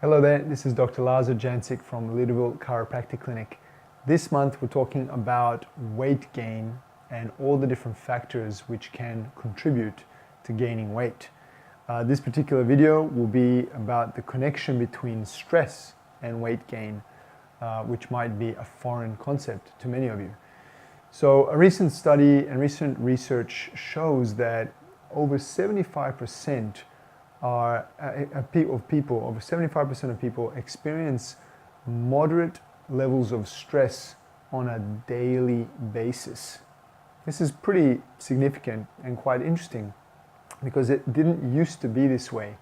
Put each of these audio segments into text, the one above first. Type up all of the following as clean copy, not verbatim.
Hello there, this is Dr. Lazar Jancic from Leederville Chiropractic Clinic. This month we're talking about weight gain and all the different factors which can contribute to gaining weight. This particular video will be about the connection between stress and weight gain, which might be a foreign concept to many of you. So a recent study and recent research shows that over 75% over 75% of people experience moderate levels of stress on a daily basis. This is pretty significant and quite interesting because it didn't used to be this way.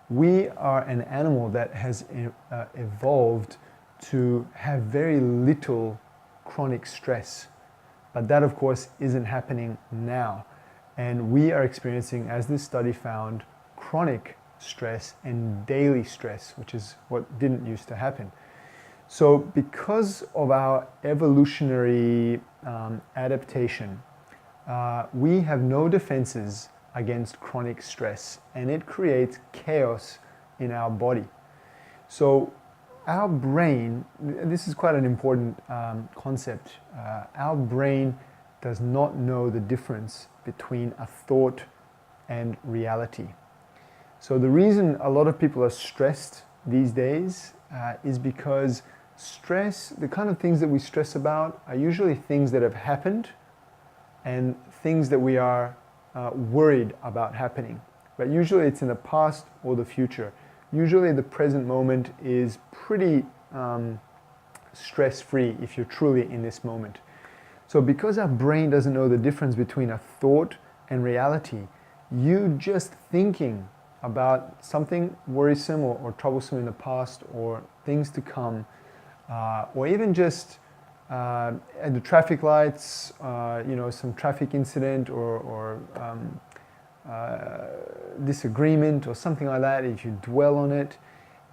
We are an animal that has evolved to have very little chronic stress, but that of course isn't happening now. And we are experiencing, as this study found, chronic stress and daily stress, which is what didn't used to happen. So because of our evolutionary adaptation, we have no defenses against chronic stress, and it creates chaos in our body. So our brain, this is quite an important concept, our brain does not know the difference between a thought and reality. So the reason a lot of people are stressed these days is because stress, the kind of things that we stress about are usually things that have happened and things that we are worried about happening. But usually it's in the past or the future. Usually the present moment is pretty stress-free if you're truly in this moment. So because our brain doesn't know the difference between a thought and reality, you just thinking about something worrisome or troublesome in the past or things to come, or even just at the traffic lights, some traffic incident or disagreement or something like that, if you dwell on it,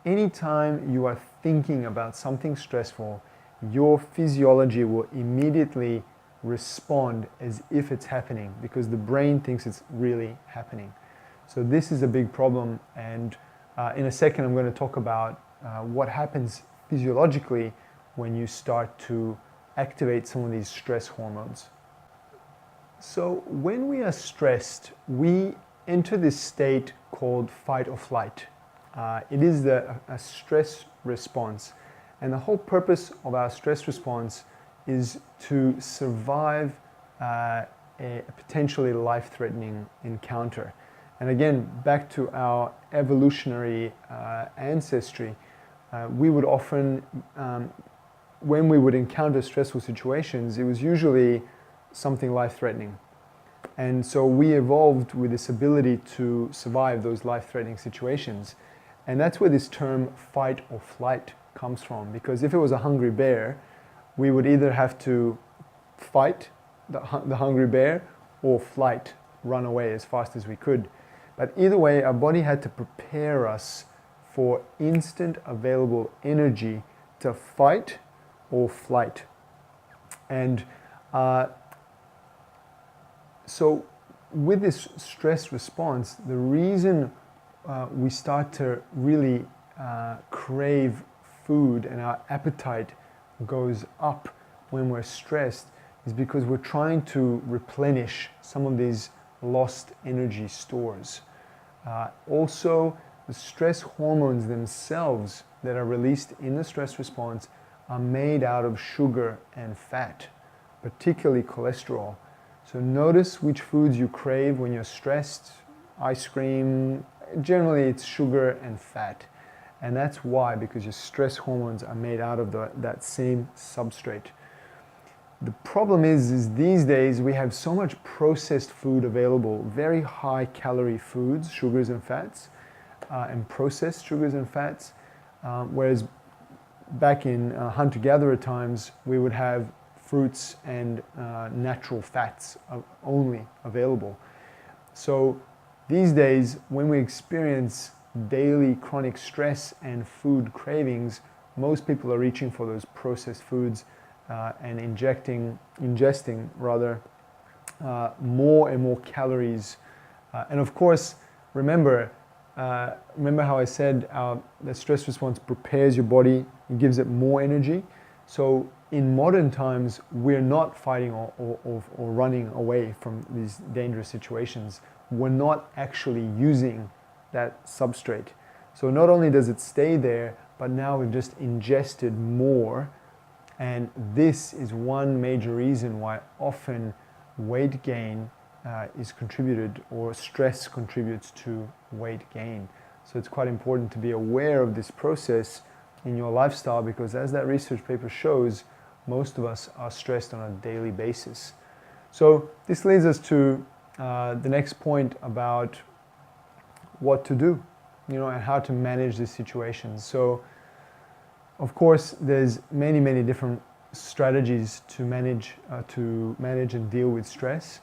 anytime you are thinking about something stressful, your physiology will immediately respond as if it's happening because the brain thinks it's really happening. So this is a big problem, and in a second I'm going to talk about what happens physiologically when you start to activate some of these stress hormones. So when we are stressed, we enter this state called fight or flight. It is a stress response, and the whole purpose of our stress response is to survive a potentially life-threatening encounter. And again, back to our evolutionary ancestry, we would often, when we would encounter stressful situations, it was usually something life-threatening. And so we evolved with this ability to survive those life-threatening situations. And that's where this term fight or flight comes from. Because if it was a hungry bear, we would either have to fight the hungry bear or flight, run away as fast as we could. But either way, our body had to prepare us for instant available energy to fight or flight. And so with this stress response, the reason we start to really crave food and our appetite goes up when we're stressed is because we're trying to replenish some of these lost energy stores. Also, the stress hormones themselves that are released in the stress response are made out of sugar and fat, particularly cholesterol. So notice which foods you crave when you're stressed. Ice cream, generally it's sugar and fat. And that's why, because your stress hormones are made out of that same substrate. The problem is these days we have so much processed food available, very high calorie foods, sugars and fats, and processed sugars and fats, whereas back in hunter-gatherer times we would have fruits and natural fats only available. So these days when we experience daily chronic stress and food cravings, most people are reaching for those processed foods and ingesting more and more calories. And of course, remember, remember how I said the stress response prepares your body, it gives it more energy. So in modern times, we're not fighting or running away from these dangerous situations. We're not actually using that substrate. So not only does it stay there, but now we've just ingested more. And this is one major reason why often weight gain is contributed, or stress contributes to weight gain. So it's quite important to be aware of this process in your lifestyle, because as that research paper shows, most of us are stressed on a daily basis. So this leads us to the next point about what to do, and how to manage these situations. So of course, there's many different strategies to manage and deal with stress.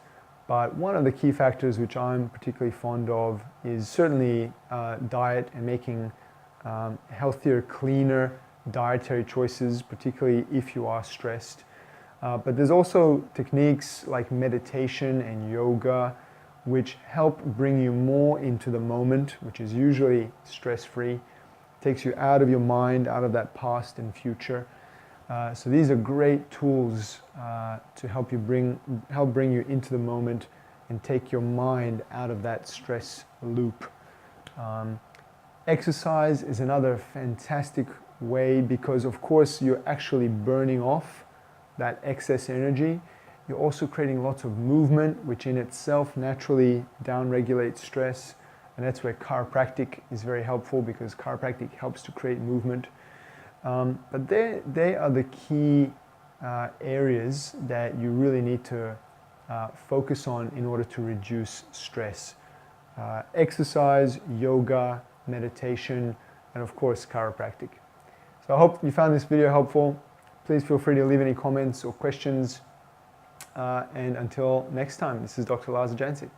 But one of the key factors which I'm particularly fond of is certainly diet, and making healthier, cleaner dietary choices, particularly if you are stressed. But there's also techniques like meditation and yoga, which help bring you more into the moment, which is usually stress-free. Takes you out of your mind, out of that past and future. So these are great tools to help bring you into the moment and take your mind out of that stress loop. Exercise is another fantastic way, because of course you're actually burning off that excess energy. You're also creating lots of movement, which in itself naturally downregulates stress. And that's where chiropractic is very helpful, because chiropractic helps to create movement. But they are the key areas that you really need to focus on in order to reduce stress. Exercise, yoga, meditation, and of course chiropractic. So I hope you found this video helpful. Please feel free to leave any comments or questions. And until next time, this is Dr. Lazar Jancic.